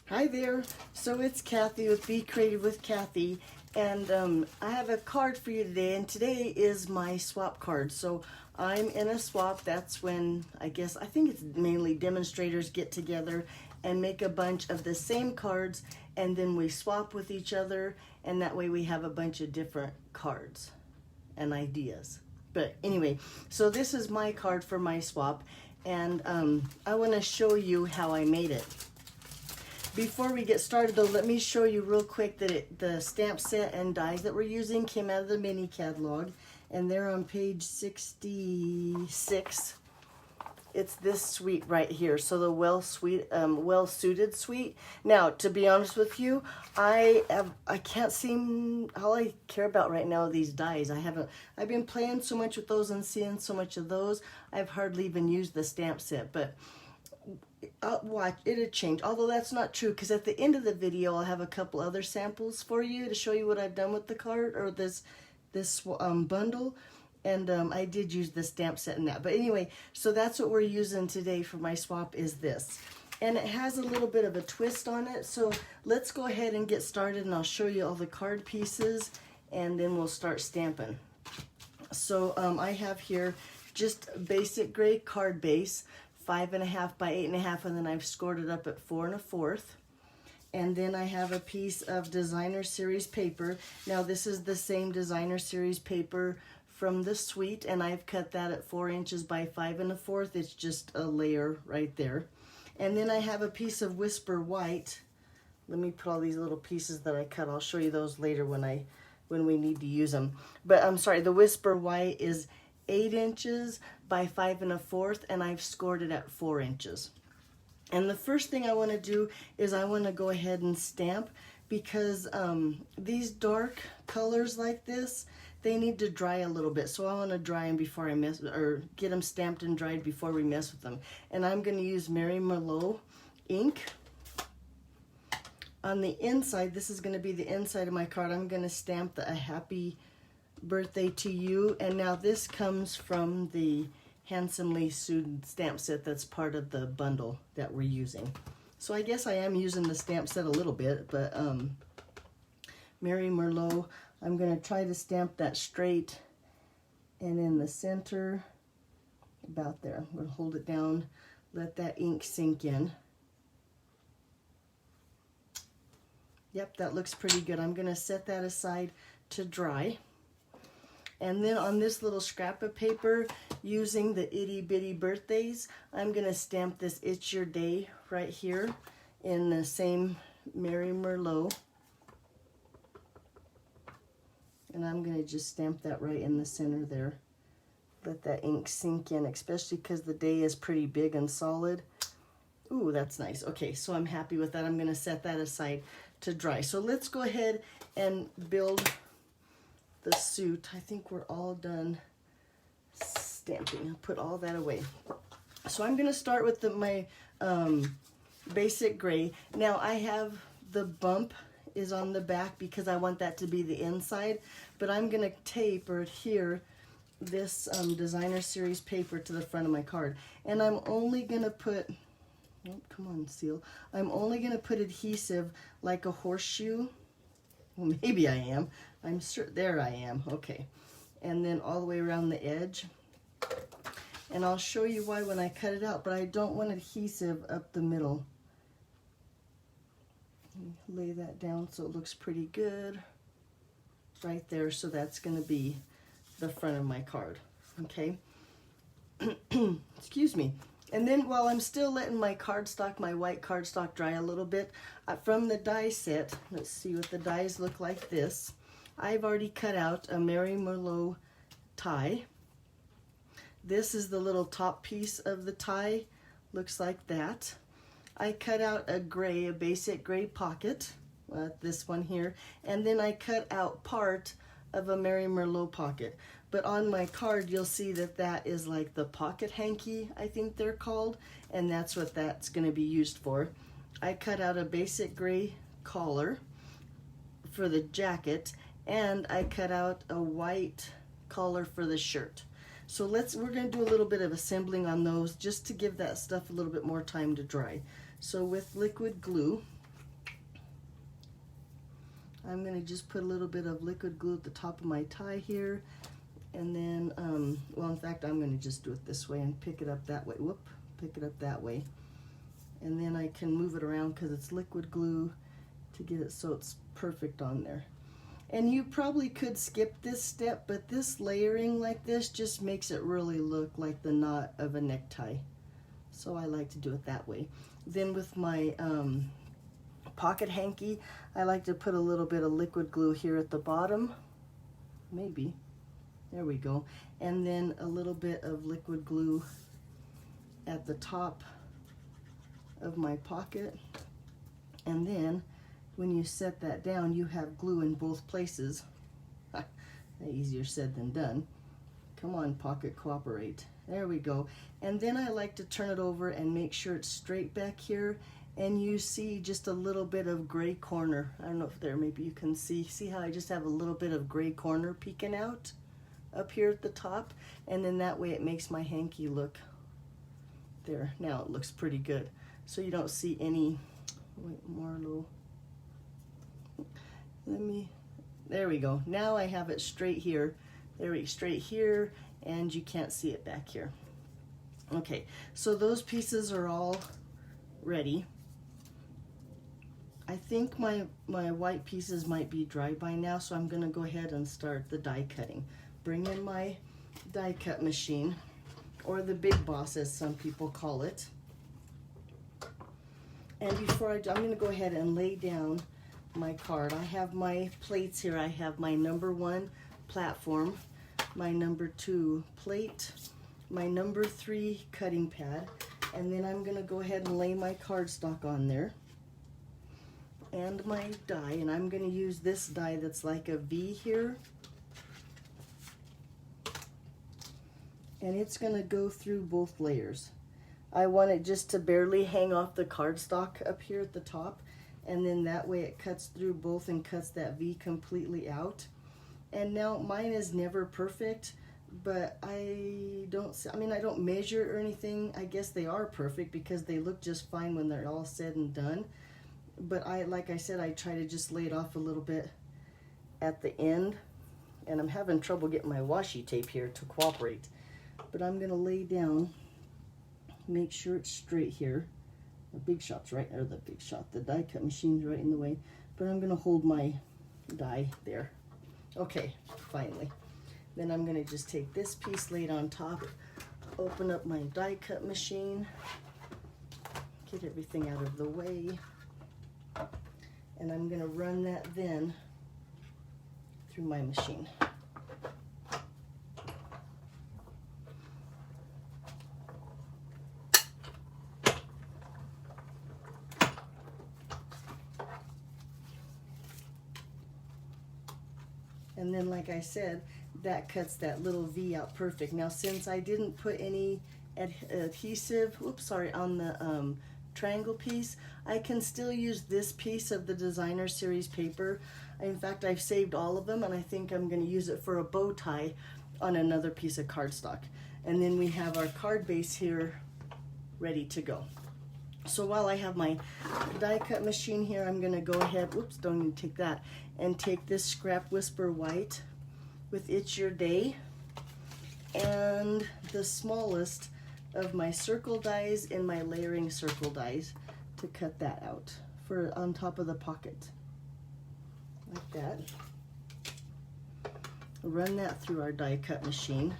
Hi there. So it's Kathy with Be Creative with Kathy, and I have a card for you today. And today is my swap card. So I'm in a swap. That's when I think it's mainly demonstrators get together and make a bunch of the same cards, and then we swap with each other, and that way we have a bunch of different cards and ideas. But anyway, so this is my card for my swap, and I want to show you how I made it. Before we get started though, let me show you real quick that the stamp set and dies that we're using came out of the mini catalog, and they're on page 66. It's this suite right here, so the well-suited suite. Now, to be honest with you, I can't seem, all I care about right now are these dies. I've been playing so much with those and seeing so much of those, I've hardly even used the stamp set, but watch, it'll change. Although that's not true, because at the end of the video I'll have a couple other samples for you to show you what I've done with the card, or this bundle, and I did use the stamp set in that. But anyway, so that's what we're using today for my swap, is this, and it has a little bit of a twist on it. So let's go ahead and get started, and I'll show you all the card pieces, and then we'll start stamping. So I have here just basic gray card base, 5.5 by 8.5, and then I've scored it up at 4 1/4. And then I have a piece of designer series paper. Now this is the same designer series paper from the suite, and I've cut that at 4 inches by 5 1/4. It's just a layer right there. And then I have a piece of Whisper White. Let me put all these little pieces that I cut. I'll show you those later when we need to use them. But I'm sorry, the Whisper White is 8 inches by 5 1/4, and I've scored it at 4 inches. And the first thing I want to do is I want to go ahead and stamp, because these dark colors like this, they need to dry a little bit. So I want to dry them before I mess, or get them stamped and dried before we mess with them. And I'm going to use Mary Merlot ink. On the inside, this is going to be the inside of my card, I'm going to stamp a happy birthday to you. And now this comes from the Handsomely Suited stamp set that's part of the bundle that we're using. So I guess I am using the stamp set a little bit, but Mary Merlot, I'm going to try to stamp that straight and in the center, about there. I'm going to hold it down, let that ink sink in. Yep, that looks pretty good. I'm going to set that aside to dry. And then on this little scrap of paper, using the Itty Bitty Birthdays, I'm going to stamp this It's Your Day right here in the same Mary Merlot. And I'm going to just stamp that right in the center there. Let that ink sink in, especially because the day is pretty big and solid. Ooh, that's nice. Okay, so I'm happy with that. I'm going to set that aside to dry. So let's go ahead and build the suit. I think we're all done stamping. I'll put all that away. So I'm going to start with my basic gray. Now I have the bump is on the back because I want that to be the inside, but I'm going to tape or adhere this designer series paper to the front of my card, and I'm only going to put, oh, come on, seal. I'm only going to put adhesive like a horseshoe. Well, maybe I am. I'm sure. There I am. Okay. And then all the way around the edge. And I'll show you why when I cut it out, but I don't want adhesive up the middle. Lay that down so it looks pretty good. Right there. So that's going to be the front of my card. Okay. Excuse me. And then while I'm still letting my cardstock, my white cardstock, dry a little bit, from the die set, let's see what the dies look like this. I've already cut out a Mary Merlot tie. This is the little top piece of the tie, looks like that. I cut out a gray, a basic gray pocket, this one here, and then I cut out part of a Mary Merlot pocket. But on my card, you'll see that that is like the pocket hanky, I think they're called, and that's what that's going to be used for. I cut out a basic gray collar for the jacket, and I cut out a white collar for the shirt. So we're going to do a little bit of assembling on those just to give that stuff a little bit more time to dry. So with liquid glue, I'm gonna just put a little bit of liquid glue at the top of my tie here. And then, well, in fact, I'm gonna just do it this way and pick it up that way. Whoop, pick it up that way. And then I can move it around because it's liquid glue to get it so it's perfect on there. And you probably could skip this step, but this layering like this just makes it really look like the knot of a necktie. So I like to do it that way. Then with my pocket hanky, I like to put a little bit of liquid glue here at the bottom. Maybe. There we go. And then a little bit of liquid glue at the top of my pocket. And then when you set that down, you have glue in both places. Easier said than done. Come on, pocket, cooperate. There we go. And then I like to turn it over and make sure it's straight back here. And you see just a little bit of gray corner. I don't know if there, maybe you can see. See how I just have a little bit of gray corner peeking out up here at the top? And then that way it makes my hanky look there. Now it looks pretty good. So you don't see any, wait, more low. There we go. Now I have it straight here. Straight here, and you can't see it back here. Okay, so those pieces are all ready. I think my white pieces might be dry by now, so I'm gonna go ahead and start the die cutting. Bring in my die cut machine, or the Big Boss as some people call it. And before I do, I'm gonna go ahead and lay down my card. I have my plates here. I have my number 1 platform, my number 2 plate, my number 3 cutting pad, and then I'm gonna go ahead and lay my cardstock on there and my die, and I'm gonna use this die that's like a V here, and it's gonna go through both layers. I want it just to barely hang off the cardstock up here at the top, and then that way it cuts through both and cuts that V completely out. And now mine is never perfect, but I don't measure or anything. I guess they are perfect because they look just fine when they're all said and done. But like I said, I try to just lay it off a little bit at the end, and I'm having trouble getting my washi tape here to cooperate. But I'm gonna lay down, make sure it's straight here. The Big Shot's right, or the Big Shot, the die cut machine's right in the way, but I'm gonna hold my die there. Okay, finally. Then I'm gonna just take this piece, lay it on top, open up my die cut machine, get everything out of the way, and I'm gonna run that then through my machine. And then, like I said, that cuts that little V out perfect. Now, since I didn't put any adhesive, on the triangle piece, I can still use this piece of the Designer Series paper. In fact, I've saved all of them, and I think I'm going to use it for a bow tie on another piece of cardstock. And then we have our card base here ready to go. So while I have my die cut machine here, I'm gonna go ahead, don't even take that, and take this Scrap Whisper White with It's Your Day and the smallest of my circle dies in my layering circle dies to cut that out for on top of the pocket, like that. Run that through our die cut machine.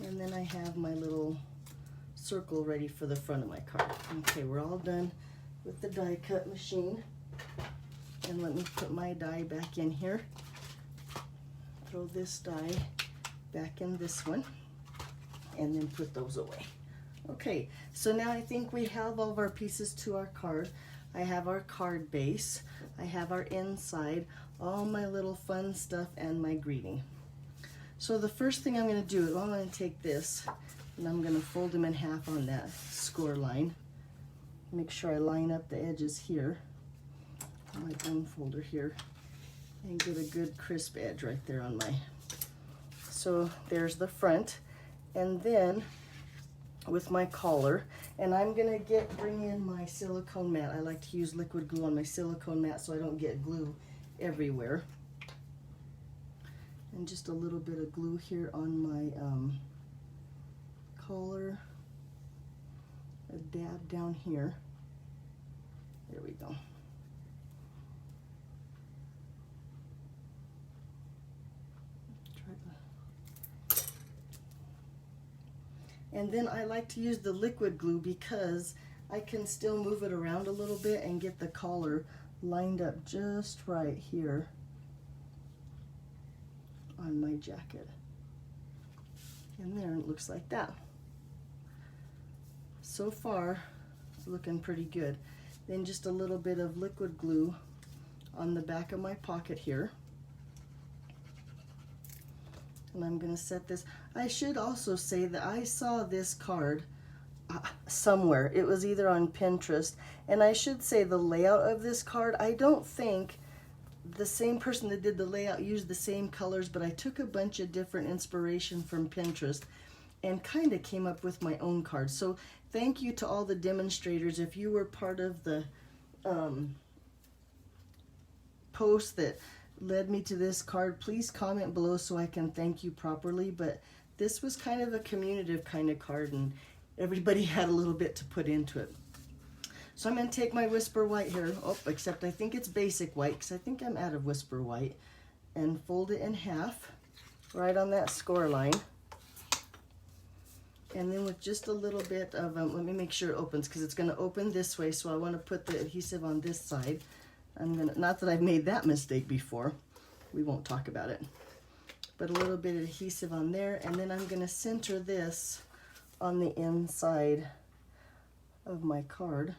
And then I have my little circle ready for the front of my card. Okay, we're all done with the die cut machine. And let me put my die back in here. Throw this die back in this one, and then put those away. Okay, so now I think we have all of our pieces to our card. I have our card base, I have our inside, all my little fun stuff, and my greeting. So the first thing I'm going to do is I'm going to take this and I'm going to fold them in half on that score line. Make sure I line up the edges here, my bone folder here, and get a good crisp edge right there on my. So there's the front, and then with my collar, and I'm gonna bring in my silicone mat. I like to use liquid glue on my silicone mat so I don't get glue everywhere. And just a little bit of glue here on my collar, a dab down here. There we go. And then I like to use the liquid glue because I can still move it around a little bit and get the collar lined up just right here on my jacket. And there it looks like that. So far, it's looking pretty good. Then just a little bit of liquid glue on the back of my pocket here. And I'm going to set this. I should also say that I saw this card somewhere. It was either on Pinterest. And I should say the layout of this card, I don't think the same person that did the layout used the same colors, but I took a bunch of different inspiration from Pinterest and kind of came up with my own card. So thank you to all the demonstrators. If you were part of the post that led me to this card, please comment below so I can thank you properly. But this was kind of a communicative kind of card, and everybody had a little bit to put into it. So I'm going to take my Whisper White here, except I think it's basic white because I think I'm out of Whisper White, and fold it in half right on that score line. And then with just a little bit of, let me make sure it opens because it's going to open this way, so I want to put the adhesive on this side. I'm going to, not that I've made that mistake before, we won't talk about it, but a little bit of adhesive on there, and then I'm going to center this on the inside of my card.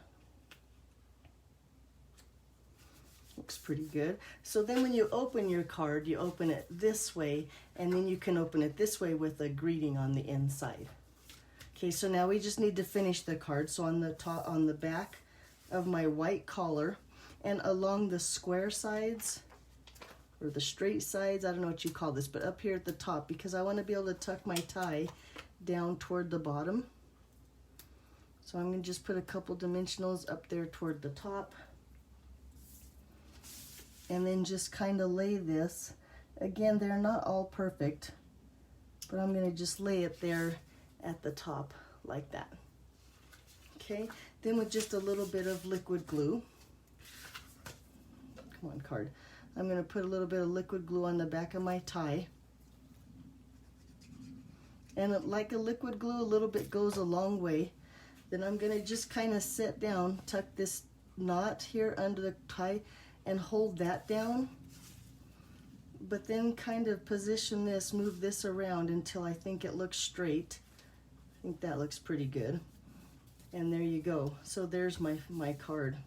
Looks pretty good. So then when you open your card, you open it this way, and then you can open it this way with a greeting on the inside. Okay, so now we just need to finish the card. So on the top, on the back of my white collar, and along the square sides, or the straight sides, I don't know what you call this, but up here at the top, because I want to be able to tuck my tie down toward the bottom. So I'm going to just put a couple dimensionals up there toward the top. And then just kind of lay this. Again, they're not all perfect, but I'm going to just lay it there at the top like that. Okay, then with just a little bit of liquid glue, come on card, I'm going to put a little bit of liquid glue on the back of my tie. And like a liquid glue, a little bit goes a long way. Then I'm going to just kind of sit down, tuck this knot here under the tie and hold that down. But then kind of position this, move this around until I think it looks straight. I think that looks pretty good. And there you go. So there's my card.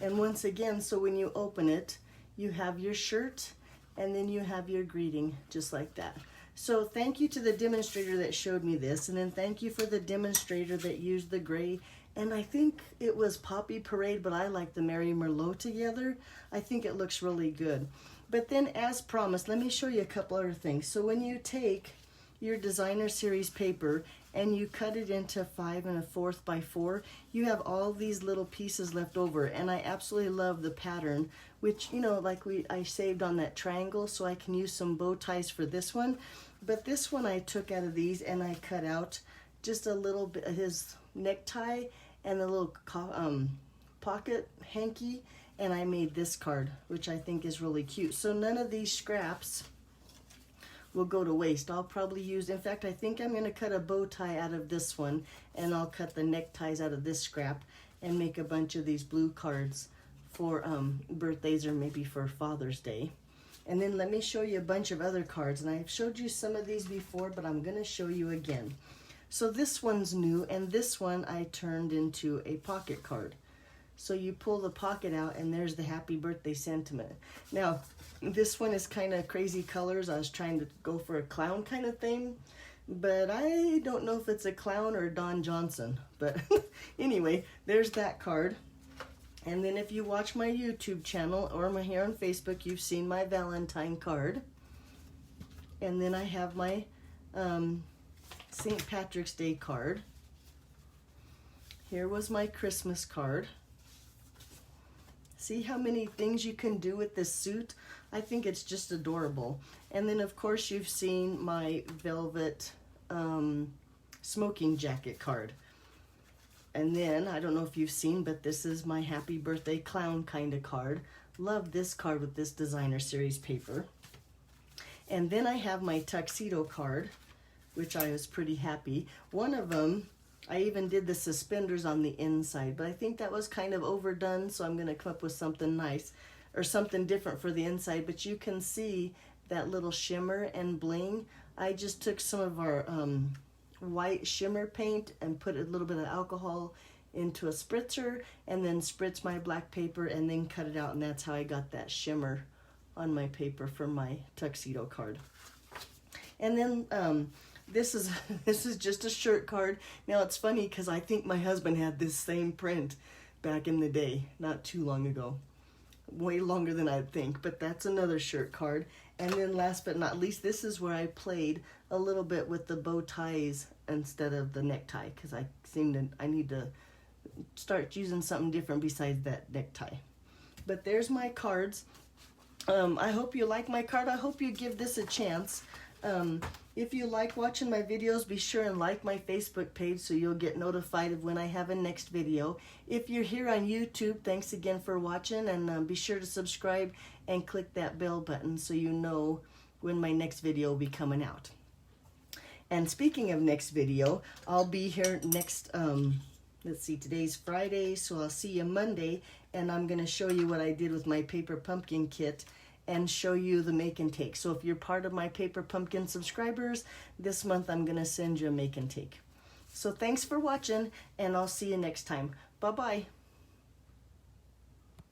And once again, so when you open it, you have your shirt and then you have your greeting just like that. So thank you to the demonstrator that showed me this, and then thank you for the demonstrator that used the gray, and I think it was Poppy Parade, but I like the Mary Merlot together. I think it looks really good. But then as promised, let me show you a couple other things. So when you take your designer series paper and you cut it into 5 1/4 by 4, you have all these little pieces left over, and I absolutely love the pattern, which, you know, like I saved on that triangle, so I can use some bow ties for this one. But this one I took out of these and I cut out just a little bit of his necktie and a little pocket hanky, and I made this card, which I think is really cute. So none of these scraps will go to waste. I'll probably use, in fact, I think I'm going to cut a bow tie out of this one, and I'll cut the neckties out of this scrap and make a bunch of these blue cards for birthdays or maybe for Father's Day. And then let me show you a bunch of other cards, and I've showed you some of these before, but I'm going to show you again. So this one's new, and this one I turned into a pocket card. So you pull the pocket out, and there's the happy birthday sentiment. Now, this one is kind of crazy colors. I was trying to go for a clown kind of thing, but I don't know if it's a clown or Don Johnson. But anyway, there's that card. And then if you watch my YouTube channel or my here on Facebook, you've seen my Valentine card. And then I have my St. Patrick's Day card. Here was my Christmas card. See how many things you can do with this suit? I think it's just adorable. And then of course you've seen my velvet smoking jacket card. And then, I don't know if you've seen, but this is my happy birthday clown kind of card. Love this card with this designer series paper. And then I have my tuxedo card, which I was pretty happy. One of them, I even did the suspenders on the inside, but I think that was kind of overdone, so I'm gonna come up with something nice or something different for the inside. But you can see that little shimmer and bling. I just took some of our white shimmer paint and put a little bit of alcohol into a spritzer and then spritz my black paper and then cut it out, and that's how I got that shimmer on my paper for my tuxedo card. And then this is just a shirt card. Now it's funny because I think my husband had this same print back in the day, not too long ago. Way longer than I'd think, but that's another shirt card. And then last but not least, this is where I played a little bit with the bow ties instead of the necktie, because I need to start using something different besides that necktie. But there's my cards. I hope you like my card. I hope you give this a chance. If you like watching my videos, be sure and like my Facebook page so you'll get notified of when I have a next video. If you're here on YouTube, thanks again for watching, and be sure to subscribe and click that bell button so you know when my next video will be coming out. And speaking of next video, I'll be here next, let's see, today's Friday, so I'll see you Monday, and I'm going to show you what I did with my paper pumpkin kit and show you the make and take. So if you're part of my Paper Pumpkin subscribers, this month I'm going to send you a make and take. So thanks for watching, and I'll see you next time. Bye-bye.